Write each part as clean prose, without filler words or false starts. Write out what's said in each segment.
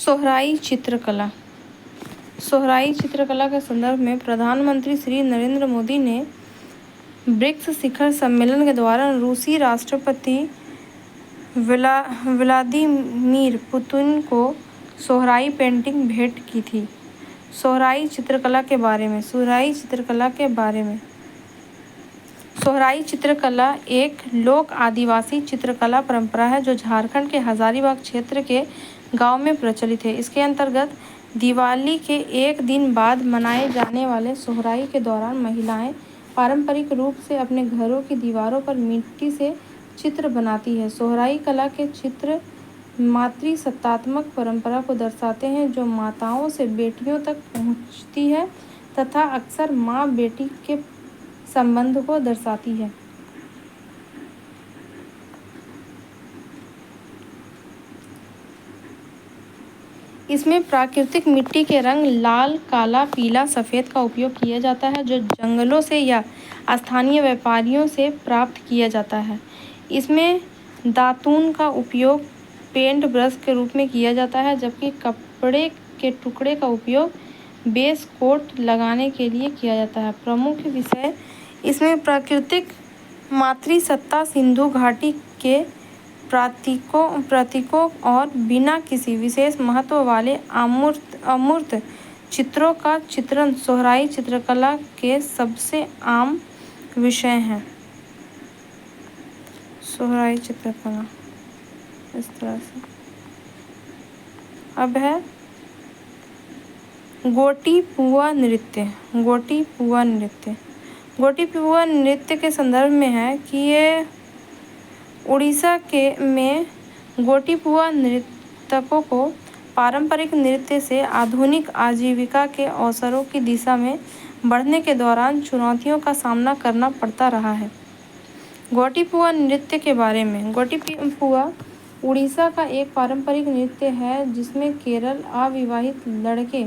सोहराई चित्रकला। सोहराई चित्रकला के संदर्भ में प्रधानमंत्री श्री नरेंद्र मोदी ने ब्रिक्स शिखर सम्मेलन के दौरान रूसी राष्ट्रपति व्लादिमीर पुतिन को सोहराई पेंटिंग भेंट की थी। सोहराई चित्रकला के बारे में। सोहराई चित्रकला एक लोक आदिवासी चित्रकला परंपरा है जो झारखंड के हजारीबाग क्षेत्र के गांव में प्रचलित है। इसके अंतर्गत दिवाली के एक दिन बाद मनाए जाने वाले सोहराई के दौरान महिलाएं पारंपरिक रूप से अपने घरों की दीवारों पर मिट्टी से चित्र बनाती है। सोहराई कला के चित्र मातृसत्तात्मक परंपरा को दर्शाते हैं जो माताओं से बेटियों तक पहुंचती है तथा अक्सर माँ बेटी के संबंध को दर्शाती है। इसमें प्राकृतिक मिट्टी के रंग लाल, काला, पीला, सफ़ेद का उपयोग किया जाता है जो जंगलों से या स्थानीय व्यापारियों से प्राप्त किया जाता है। इसमें दातून का उपयोग पेंट ब्रश के रूप में किया जाता है जबकि कपड़े के टुकड़े का उपयोग बेस कोट लगाने के लिए किया जाता है। प्रमुख विषय इसमें प्राकृतिक मातृसत्ता, सिंधु घाटी के प्रतीकों और बिना किसी विशेष महत्व वाले अमूर्त चित्रों का चित्रण सोहराई चित्रकला के सबसे आम विषय हैं। सोहराई चित्रकला इस तरह से। अब है गोटीपुआ नृत्य। गोटीपुआ नृत्य के संदर्भ में है कि ये उड़ीसा में गोटीपुआ नर्तकों को पारंपरिक नृत्य से आधुनिक आजीविका के अवसरों की दिशा में बढ़ने के दौरान चुनौतियों का सामना करना पड़ता रहा है। गोटीपुआ नृत्य के बारे में। गोटीपुआ उड़ीसा का एक पारंपरिक नृत्य है जिसमें केवल अविवाहित लड़के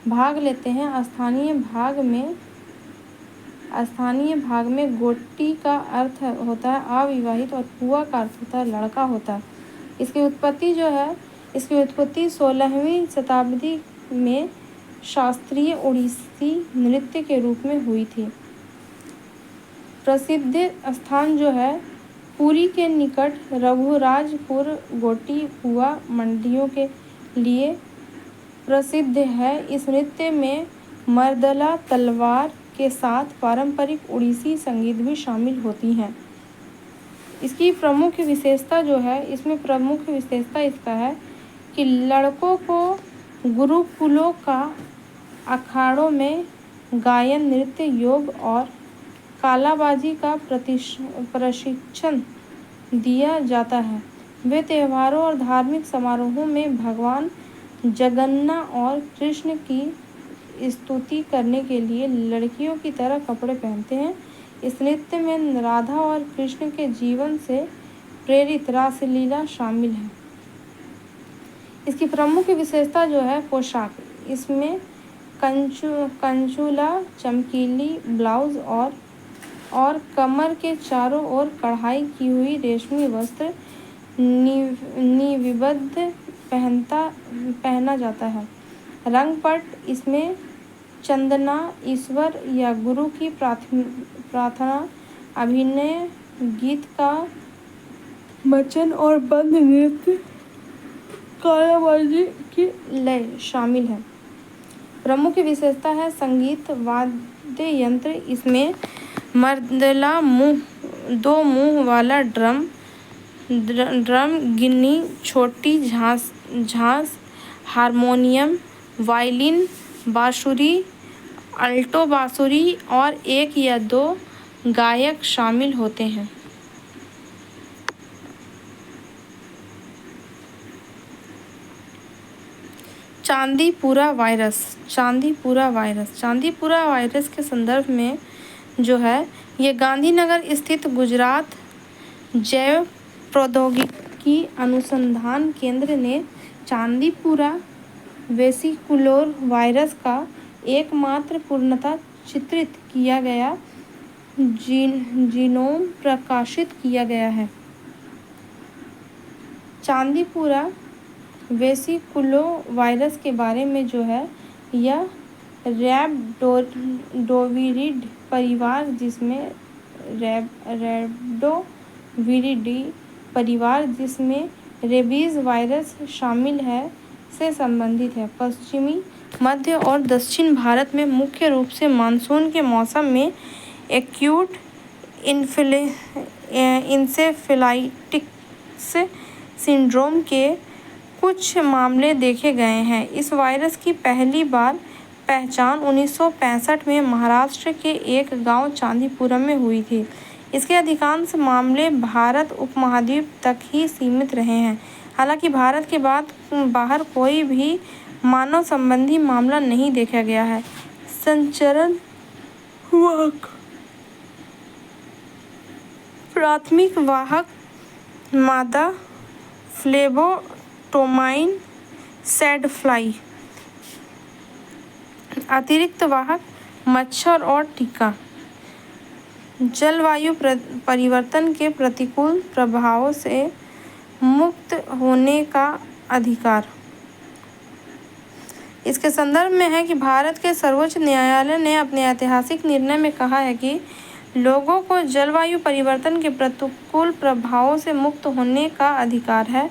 भाग लेते हैं। स्थानीय भाग में गोटी का अर्थ होता है अविवाहित और पुआ का अर्थ होता है लड़का होता है। इसकी उत्पत्ति 16वीं शताब्दी में शास्त्रीय उड़ीसी नृत्य के रूप में हुई थी। प्रसिद्ध स्थान जो है पुरी के निकट रघुराजपुर गोटीपुआ मंडियों के लिए प्रसिद्ध है। इस नृत्य में मर्दला तलवार के साथ पारंपरिक उड़ीसी संगीत भी शामिल होती हैं। इसकी प्रमुख विशेषता इसका है कि लड़कों को गुरुकुलों का अखाड़ों में गायन, नृत्य, योग और कलाबाजी का प्रशिक्षण दिया जाता है। वे त्योहारों और धार्मिक समारोहों में भगवान जगन्नाथ और कृष्ण की स्तुति करने के लिए लड़कियों की तरह कपड़े पहनते हैं। इस नृत्य में राधा और कृष्ण के जीवन से प्रेरित रासलीला शामिल है। इसकी प्रमुख विशेषता जो है पोशाक। इसमें कंचुला, चमकीली ब्लाउज और कमर के चारों ओर कढ़ाई की हुई रेशमी वस्त्र निविबद्ध पहना जाता है। रंगपट इसमें चंदना, ईश्वर या गुरु की प्रार्थना, अभिनय, गीत का मचन और बंद नृत्य, कलाबाजी की लय शामिल है। प्रमुख विशेषता है संगीत, वाद्य यंत्र। इसमें मर्दला दो मुंह वाला ड्रम, गिन्नी, छोटी झांस, हारमोनियम, वायलिन, बांसुरी, अल्टो बांसुरी और एक या दो गायक शामिल होते हैं। चांदीपुरा वायरस के संदर्भ में जो है ये गांधीनगर स्थित गुजरात जैव प्रौद्योगिकी अनुसंधान केंद्र ने चांदीपुरा वेसिकुलर वायरस का एकमात्र पूर्णतः चित्रित किया गया जीनोम प्रकाशित किया गया है। चांदीपुरा वेसिकुलो वायरस के बारे में जो है यह रैप्डोविरिड परिवार रैप्डोविरिडी परिवार जिसमें रेबीज वायरस शामिल है से संबंधित है। पश्चिमी मध्य और दक्षिण भारत में मुख्य रूप से मानसून के मौसम में एक्यूट इंसेफेलाइटिस सिंड्रोम के कुछ मामले देखे गए हैं। इस वायरस की पहली बार पहचान 1965 में महाराष्ट्र के एक गांव चांदीपुरम में हुई थी। इसके अधिकांश मामले भारत उपमहाद्वीप तक ही सीमित रहे हैं। हालांकि भारत के बाहर कोई भी मानव संबंधी मामला नहीं देखा गया है। संचरण वाहक प्राथमिक वाहक मादा फ्लेबोटोमाइन सैड फ्लाई, अतिरिक्त वाहक मच्छर और टीका। जलवायु परिवर्तन के प्रतिकूल प्रभावों से मुक्त होने का अधिकार। इसके संदर्भ में है कि भारत के सर्वोच्च न्यायालय ने अपने ऐतिहासिक निर्णय में कहा है कि लोगों को जलवायु परिवर्तन के प्रतिकूल प्रभावों से मुक्त होने का अधिकार है।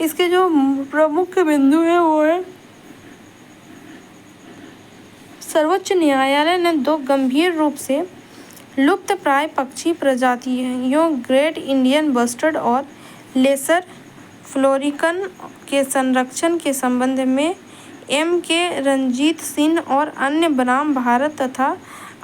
इसके जो प्रमुख बिंदु हैं वो है, सर्वोच्च न्यायालय ने 2 गंभीर रूप से लुप्तप्राय पक्षी प्रजातियों ग्रेट इंडियन बस्टर्ड और लेसर फ्लोरिकन के संरक्षण के संबंध में के रंजीत सिंह और अन्य बनाम भारत तथा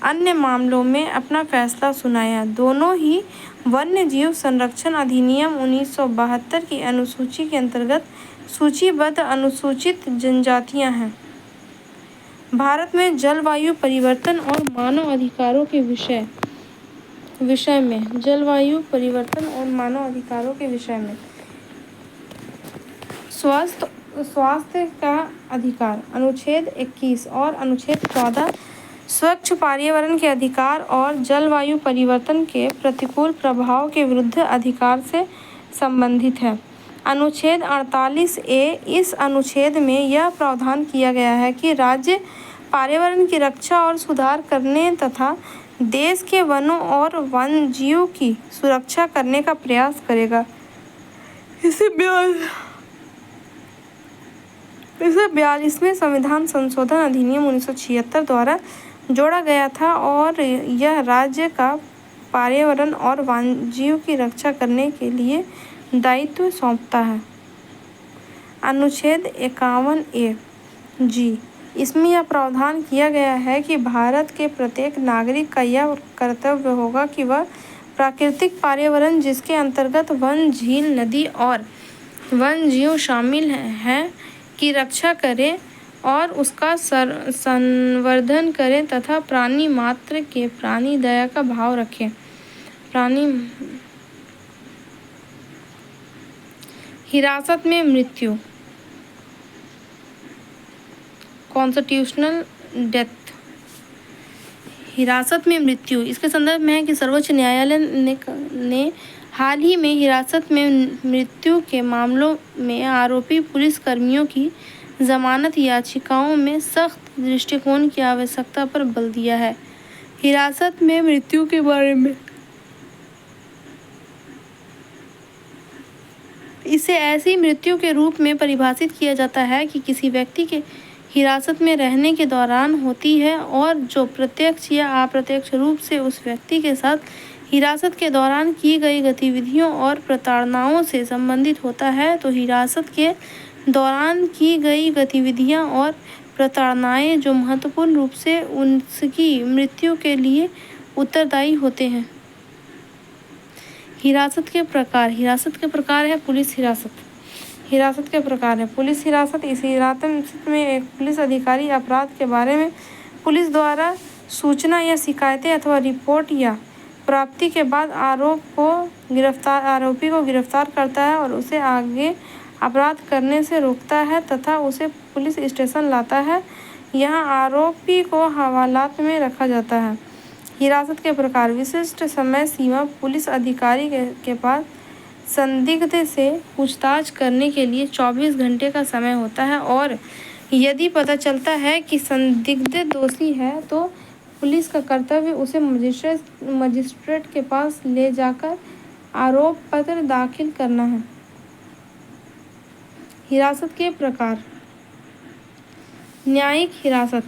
अन्य मामलों में अपना फैसला सुनाया। दोनों ही वन्य जीव संरक्षण अधिनियम 1972 की अनुसूची के अंतर्गत सूचीबद्ध अनुसूचित जनजातियां हैं। भारत में जलवायु परिवर्तन और मानव अधिकारों के विषय में जलवायु परिवर्तन और मानव अधिकारों के विषय में स्वास्थ्य का अधिकार अनुच्छेद 21 और अनुच्छेद 14 स्वच्छ पर्यावरण के अधिकार और जलवायु परिवर्तन के प्रतिकूल प्रभाव के विरुद्ध अधिकार से संबंधित है। अनुच्छेद 48A, इस अनुच्छेद में यह प्रावधान किया गया है कि राज्य पर्यावरण की रक्षा और सुधार करने तथा देश के वनों और वन्यजीवों की सुरक्षा करने का प्रयास करेगा। इसे 42वें संविधान संशोधन अधिनियम 1976 द्वारा जोड़ा गया था और यह राज्य का पर्यावरण और वन्यजीव की रक्षा करने के लिए दायित्व सौंपता है। अनुच्छेद 51A जी, इसमें यह प्रावधान किया गया है कि भारत के प्रत्येक नागरिक का यह कर्तव्य होगा कि वह प्राकृतिक पर्यावरण जिसके अंतर्गत वन, झील, नदी और वन्यजीव शामिल हैं की रक्षा करे और उसका संवर्धन करें तथा प्राणी मात्र के प्राणी दया का भाव रखें। हिरासत में मृत्यु कॉन्स्टिट्यूशनल डेथ। हिरासत में मृत्यु इसके संदर्भ में है कि सर्वोच्च न्यायालय ने हाल ही में हिरासत में मृत्यु के मामलों में आरोपी पुलिसकर्मियों की जमानत याचिकाओं में सख्त दृष्टिकोण की आवश्यकता पर बल दिया है। हिरासत में मृत्यु के बारे में इसे ऐसी मृत्यु के रूप में परिभाषित किया जाता है कि किसी व्यक्ति के हिरासत में रहने के दौरान होती है और जो प्रत्यक्ष या अप्रत्यक्ष रूप से उस व्यक्ति के साथ हिरासत के दौरान की गई गतिविधियों और प्रताड़नाओं से संबंधित होता है। तो हिरासत के दौरान की गई गतिविधियां और प्रताड़नाएं जो महत्वपूर्ण रूप से उसकी मृत्यु के लिए उत्तरदायी होते हैं। हिरासत के प्रकार है पुलिस हिरासत। हिरासत के प्रकार है पुलिस हिरासत। इस हिरासत में एक पुलिस अधिकारी अपराध के बारे में पुलिस द्वारा सूचना या शिकायतें अथवा रिपोर्ट या प्राप्ति के बाद आरोपी को गिरफ्तार करता है और उसे आगे अपराध करने से रोकता है तथा उसे पुलिस स्टेशन लाता है। यहाँ आरोपी को हवालात में रखा जाता है। हिरासत के प्रकार विशिष्ट समय सीमा पुलिस अधिकारी के पास संदिग्ध से पूछताछ करने के लिए 24 घंटे का समय होता है और यदि पता चलता है कि संदिग्ध दोषी है तो पुलिस का कर्तव्य उसे मजिस्ट्रेट के पास ले जाकर आरोप पत्र दाखिल करना है। हिरासत के प्रकार। न्यायिक हिरासत